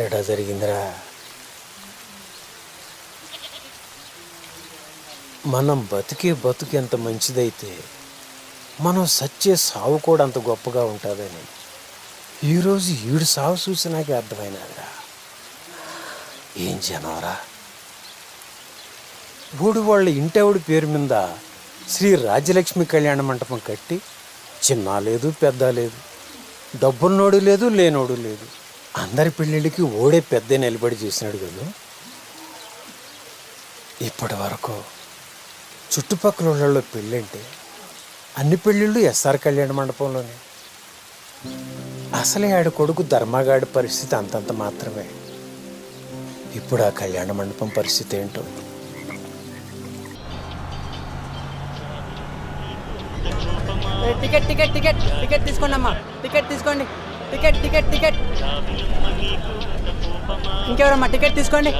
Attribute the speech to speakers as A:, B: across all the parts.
A: ఏడా జరిగిందిరా? మనం బతికే బతుకు ఎంత మంచిదైతే మనం సచ్చే సావు కూడా అంత గొప్పగా ఉంటుందని ఈరోజు ఈడు సావు చూసినాకే అర్థమైనదిరా. ఏం జనవరా, ఊడు వాళ్ళ ఇంటెవడి పేరు మీద శ్రీ రాజ్యలక్ష్మి కళ్యాణ మంటపం కట్టి చిన్న లేదు పెద్ద లేదు, డబ్బున్నోడు లేదు లేనోడు లేదు, అందరి పెళ్ళిళ్ళకి ఓడే పెద్ద నిలబడి చేసినాడు కదా. ఇప్పటి వరకు చుట్టుపక్కల వాళ్ళలో పెళ్ళంటే అన్ని పెళ్ళిళ్ళు ఎస్ఆర్ కళ్యాణ మండపంలోనే. అసలే ఆడి కొడుకు ధర్మగాడి పరిస్థితి అంతంత మాత్రమే. ఇప్పుడు ఆ కళ్యాణ మండపం పరిస్థితి ఏంటో.
B: టికెట్ టికెట్ టికెట్ టికెట్ తీసుకోండి అమ్మా, టికెట్ తీసుకోండి, టికెట్ టికెట్ టికెట్. ఇంకెవరమ్మా టికెట్ తీసుకోండి.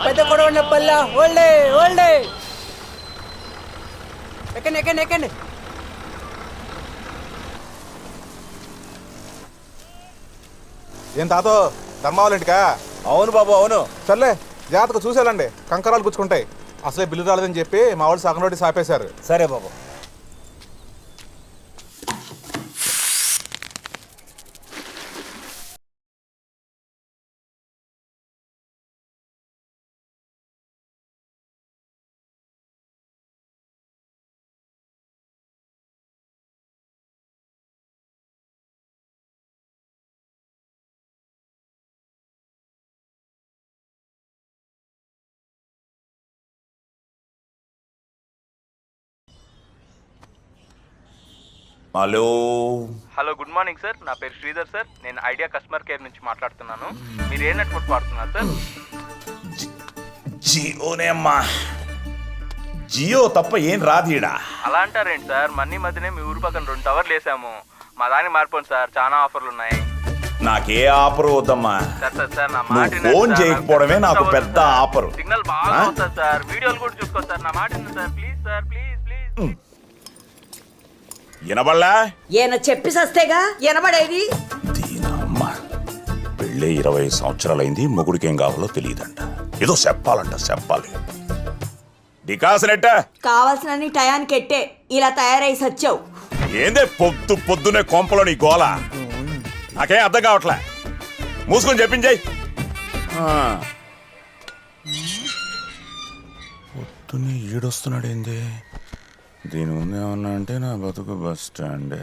B: పెద్ద కొడవల పల్ల ఓల్డే ఓల్డే. ఎక్కండి ఎక్కండి ఎక్కండి.
C: ఏం తాతో ధర్మావాలింటికా?
D: అవును బాబు అవును.
C: సర్లే జాతకు చూసేయాలండి, కంకరాలు గుచ్చుకుంటాయి. అసలే బిల్లు రాలేదని చెప్పి మా వాళ్ళు సగం రోడ్డు సాపేశారు.
D: సరే బాబు.
E: Hello
F: hello, good morning sir. నా పేరు శ్రీధర్ సార్. నేను ఐడియా కస్టమర్ కేర్ నుంచి మాట్లాడుతున్నాను. మీరు ఏ నెట్వర్క్ వాడుతున్నారు సార్?
E: జియోనే అమ్మా. జియో తప్ప ఏం రాదీడా.
F: అలా అంటారేంటి సార్? మన్నీ మధ్యనే మీ ఊరు పక్కన 2 టవర్లు వేసాము. మా దానికి మారిపోండి సార్, చాలా ఆఫర్లు ఉన్నాయి.
E: నాకే ఆఫర్ వద్దమ్మా.
F: సార్ సార్ సార్ నా
E: నువ్వు
F: మాట వినండి
E: ఫోన్
F: సార్.
E: చేయకపోవడమే నాకు పెద్ద ఆఫర్.
F: సిగ్నల్ బాగా వస్తుంది సార్, వీడియోలు కూడా చూసుకోండి సార్. నా మాట వినండి sir, please sir, please please.
E: వినబడలా?
G: ఈయన చెప్పి సస్తేగా వినబడేది.
E: దీనమ్మ పెళ్ళే 20 సంవత్సరాలైంది, మొగుడికి ఏం కావాలో తెలియదంట. ఏదో చెప్పాలి. డికాసనెట్ట
G: కావాల్సిన టయానికి ఎట్టే ఇలా తయారై సచ్చావు.
E: ఏందే పొద్దునే కొంపలో నీ గోల? నాకేం అర్థం కావట్లే. మూసుకొని చెప్పించాయి. పొద్దున్నే ఈడొస్తున్నాడేంది? దీని ముందు ఏమన్నా అంటే నా బతుకు బస్ స్టాండ్.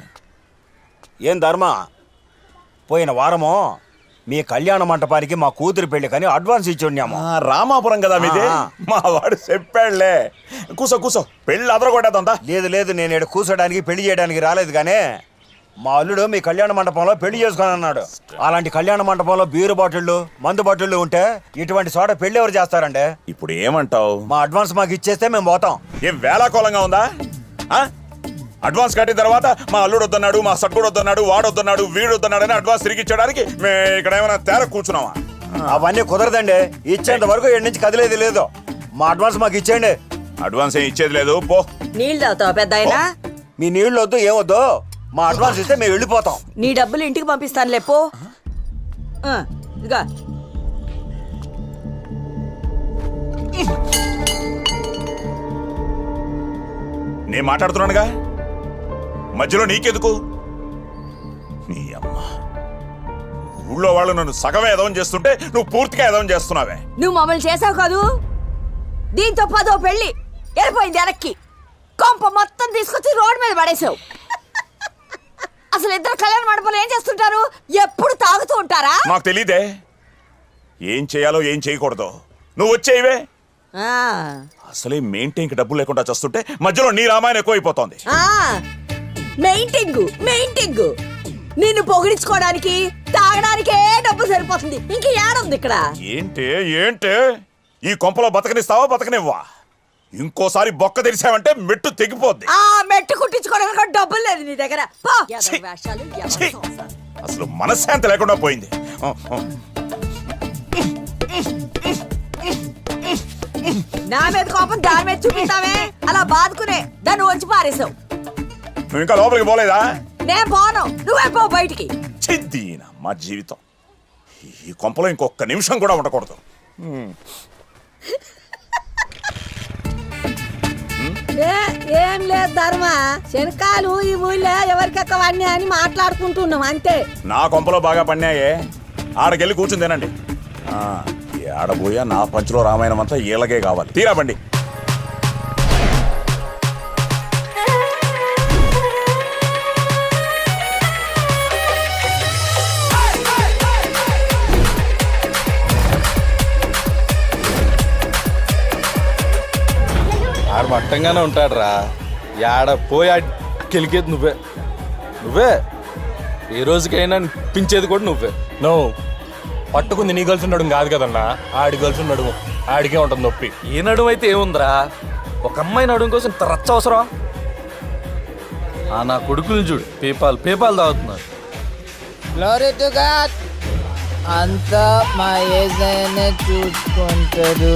D: ఏం ధర్మ, పోయిన వారము మీ కళ్యాణ మంటపానికి మా కూతురు పెళ్లి కానీ అడ్వాన్స్ ఇచ్చి ఉన్నాము.
E: రామాపురం కదా మీది? మా వాడు చెప్పాడులే. కూసో పెళ్ళి అదరగొట్టేద్దా?
D: లేదు నేను ఇక్కడ కూర్చోడానికి పెళ్లి చేయడానికి రాలేదు, కానీ మా అల్లుడు మీ కళ్యాణ మండపంలో పెళ్లి చేసుకొని అన్నాడు. అలాంటి కళ్యాణ మండపంలో బీరు బాటిళ్ళు మందు బాటిళ్ళు ఉంటే ఇటువంటి చోట పెళ్లి ఎవరు చేస్తారండి?
E: ఇప్పుడు ఏమంటావు?
D: మా అడ్వాన్స్ మాకు ఇచ్చేస్తే మేము పోతాం.
E: ఏం వేలాకోలంగా ఉందా? అడ్వాన్స్ కట్టిన తర్వాత మా అల్లుడు వద్దన్నాడు, మా సట్టుడు వద్దన్నాడు, వాడు వద్దన్నాడు, వీడు వద్దన్నాడు అని అడ్వాన్స్ తిరిగి ఇచ్చడానికి మేము ఇక్కడ ఏమైనా తేర కూర్చున్నావా?
D: అవన్నీ కుదరదండి. ఇచ్చేంత వరకు ఇక్కడి నుంచి కదిలేదు లేదు. మా అడ్వాన్స్ మాకు ఇచ్చేయండి.
E: అడ్వాన్స్ ఏం ఇచ్చేది లేదు, పో.
G: నీళ్ళు తాగుతావా పెద్ద ఆయన?
D: మీ నీళ్ళు వద్దు ఏమొద్దు, మా అడ్వాన్స్ ఇస్తే మేము వెళ్ళిపోతాం.
G: నీ డబ్బులు ఇంటికి పంపిస్తాను లేపో. ఇదిగా
E: నేను మాట్లాడుతున్నానుగా, మధ్యలో నీకెందుకు? నీ అమ్మ, ఊళ్ళో వాళ్ళు నన్ను సగమే ఎదవం చేస్తుంటే నువ్వు పూర్తిగా ఎదవం చేస్తున్నావే.
G: నువ్వు మమ్మల్ని చేసావు కాదు, దీంతో 10వ పెళ్ళి వెళ్ళిపోయింది వెనక్కి. కొంప మొత్తం తీసుకొచ్చి రోడ్డు మీద పడేసావు. అసలు ఇద్దరు కళ్యాణ మండపంలో ఏం చేస్తుంటారు? ఎప్పుడు తాగుతూ ఉంటారా?
E: నాకు తెలీదే ఏం చేయాలో ఏం చేయకూడదు. నువ్వు వచ్చేవే. అసలే మెయింటైన్కి డబ్బులు లేకుండా చేస్తుంటే మధ్యలో నీ రామాయణం ఎక్కువైపోతోంది.
G: మెయింటింగ్ నిన్ను పొగిడించుకోవడానికి తాగడానికే డబ్బు సరిపోతుంది, ఇంక ఏడుంది ఇక్కడ?
E: ఏంటే ఈ కొంపలో బతకనిస్తావా బతకనివ్వా? ఇంకోసారి బొక్క తెరిచావంటే మెట్టు తెగిపోద్ది.
G: మెట్టు కుట్టించుకోవడానికి డబ్బులు లేదు నీ దగ్గర.
E: అసలు మనశ్శాంతి లేకుండా పోయింది.
G: నా మీద కోపం దాని మీద చూపిస్తావే, అలా బాదుకునే దాన్ని వచ్చి పారేసావు.
E: నువ్వు ఇంకా లోపలికి పోలేదా?
G: నేను పోను, నువ్వే పో బయటికి.
E: చిద్దీన మా జీవితం ఈ కొంపలో ఇంకొక నిమిషం కూడా ఉండకూడదు.
G: ఏం లేదు ధర్మ, శనకాలు ఈ ఊళ్ళో ఎవరికెక్కవన్నీ అని మాట్లాడుకుంటున్నాం అంతే.
E: నా కొంపలో బాగా పన్నాయే, ఆడకెళ్ళి కూర్చుని తినండి. ఆడబోయా నా పంచులో రామాయణం అంతా ఈలగే కావాలి. తీరా బండి.
H: ఆడు మట్టంగానే ఉంటాడు రా. యాడ పోయి కెలికేది నువ్వే. నువ్వే ఏ రోజుకైనా పించేది కూడా నువ్వే.
I: నువ్వు పట్టుకుంది నీ గర్ల్స్ ఉండడం కాదు కదన్నా, ఆడి గర్ల్స్ ఉండడం. ఆడికే ఉంటుంది నొప్పి.
H: ఏ నడుము అయితే ఏముందిరా, ఒక అమ్మాయి నడుము కోసం ఇంత రచ్చ అవసరం? నా కొడుకులు చూడు, పేపాలు తాగుతున్నారు.
B: Glory to God. అంతా మా ఏజైనా చూసుకుంటాడు.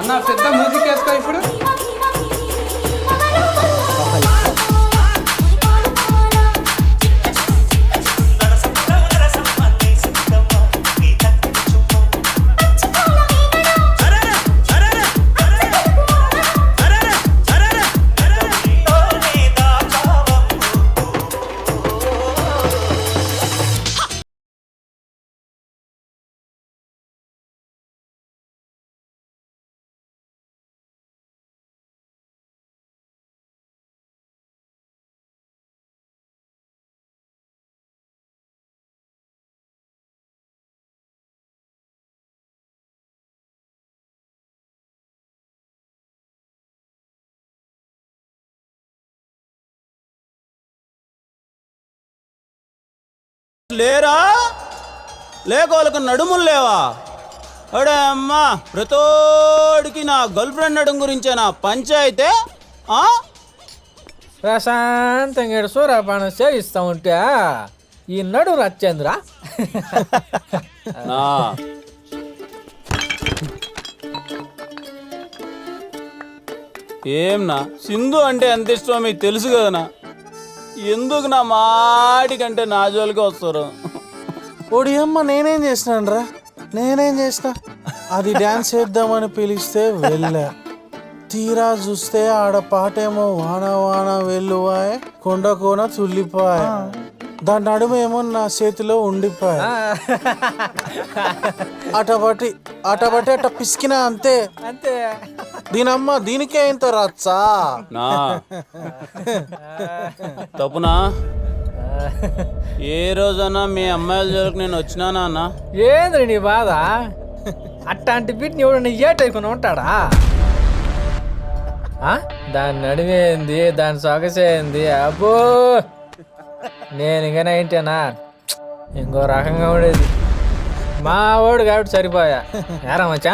B: అన్న పెద్ద మ్యూజిక్ వేసుకో ఇప్పుడు.
J: లేరా లేకోలకు నడుములు లేవా? అడే అమ్మా, ప్రతోడికి నా గర్ల్ ఫ్రెండ్ నడుము గురించే నా పంచాయితే.
B: ప్రశాంతంగా సూర్యపానం సేవిస్తా ఉంటే ఈ నడు రచ్చేంద్ర.
J: ఏంనా సింధు అంటే ఎంత ఇష్టమో మీకు తెలుసు కదనా. ఎందుకు నా మాటి కంటే నా జోలికి వస్తారు?
K: ఓడి అమ్మ, నేనేం చేసినాను రా? నేనేం చేసిన? అది డాన్స్ చేద్దామని పిలిస్తే వెళ్ళా. తీరా చూస్తే ఆడ పాటేమో వాన వాన వెల్లువాయ్, కొండ కోన తుల్లిపాయ్, దాని నడుమేమో నా చేతిలో ఉండిపోయా. అటబట్టి అట పిసికినా అంతే. దీనమ్మ దీనికే ఇంత రచ్చా?
J: తప్పునా? ఏ రోజన్నా మీ అమ్మాయిల జోలికి నేను వచ్చినానా అన్న?
B: ఏంద్రి నీ బాధ? అట్లాంటి బిడ్ని ఎవడన్నా ఏటైకుని ఉంటాడా? దాని నడివేంది, దాని సొగసేంది, అబ్బో నేను ఇంకా ఏంటేనా ఇంకో రకంగా ఉండేది. మా వాడు కాబట్టి సరిపోయా. ఏరా మచ్చా,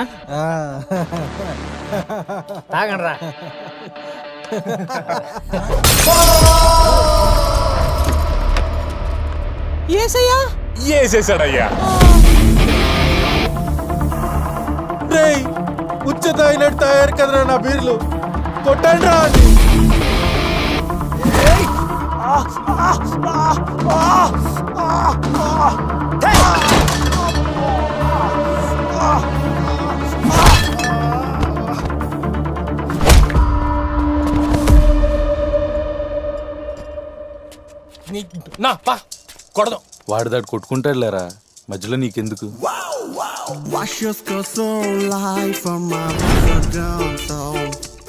B: తాగండి రా.
K: ఏసయ్యా
I: ఏసేసాడయ్యా.
K: రేయ్, ఉచ్చత అయినట్టు తయారు కదరా నా బీర్లు, కొట్టండి రా.
I: కొడదాం.
H: వాడిదాడు కొట్టుకుంటాడు లేరా, మధ్యలో నీకెందుకు?
L: Wash your skirt so light from my down so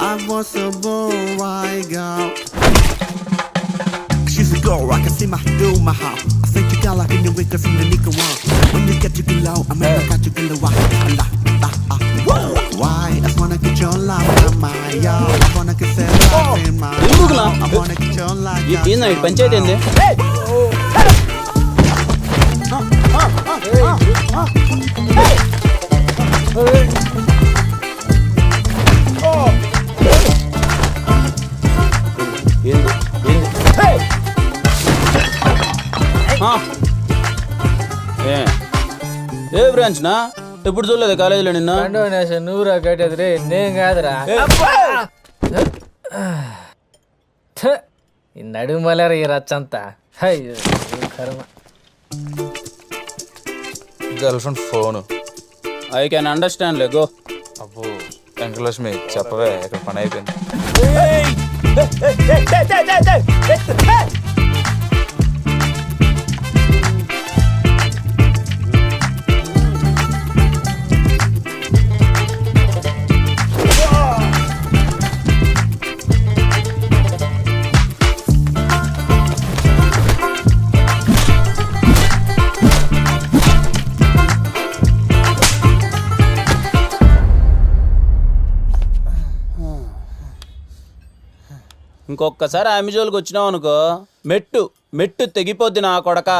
L: I was a boy girl. She's a girl, I can see my do my house. I think you got like in the wickers in the nickel one. When you get to below, I make I got you below. Why? That's one
J: ఏంది ఇటు పంచాయతీ ఏంది? ఏంది? ఆ. ఏ branch నా ఎప్పుడు చూడలేదు కాలేజీలో నిన్న.
B: నువ్వురా కట్టేది రే, నేను కాదురా. ఈ నడుమలరా ఈ రచ్చంతా. కర్మ.
H: Girl friend phone.
J: I can understand లే, గో.
H: అబ్బో వెంకటలక్ష్మి చెప్పవే, ఇక్కడ పని అయిపోయింది.
J: ఇంకొకసారి ఆమె జోలికి వచ్చినావు అనుకో, మెట్టు తెగిపోద్ది నా కొడక.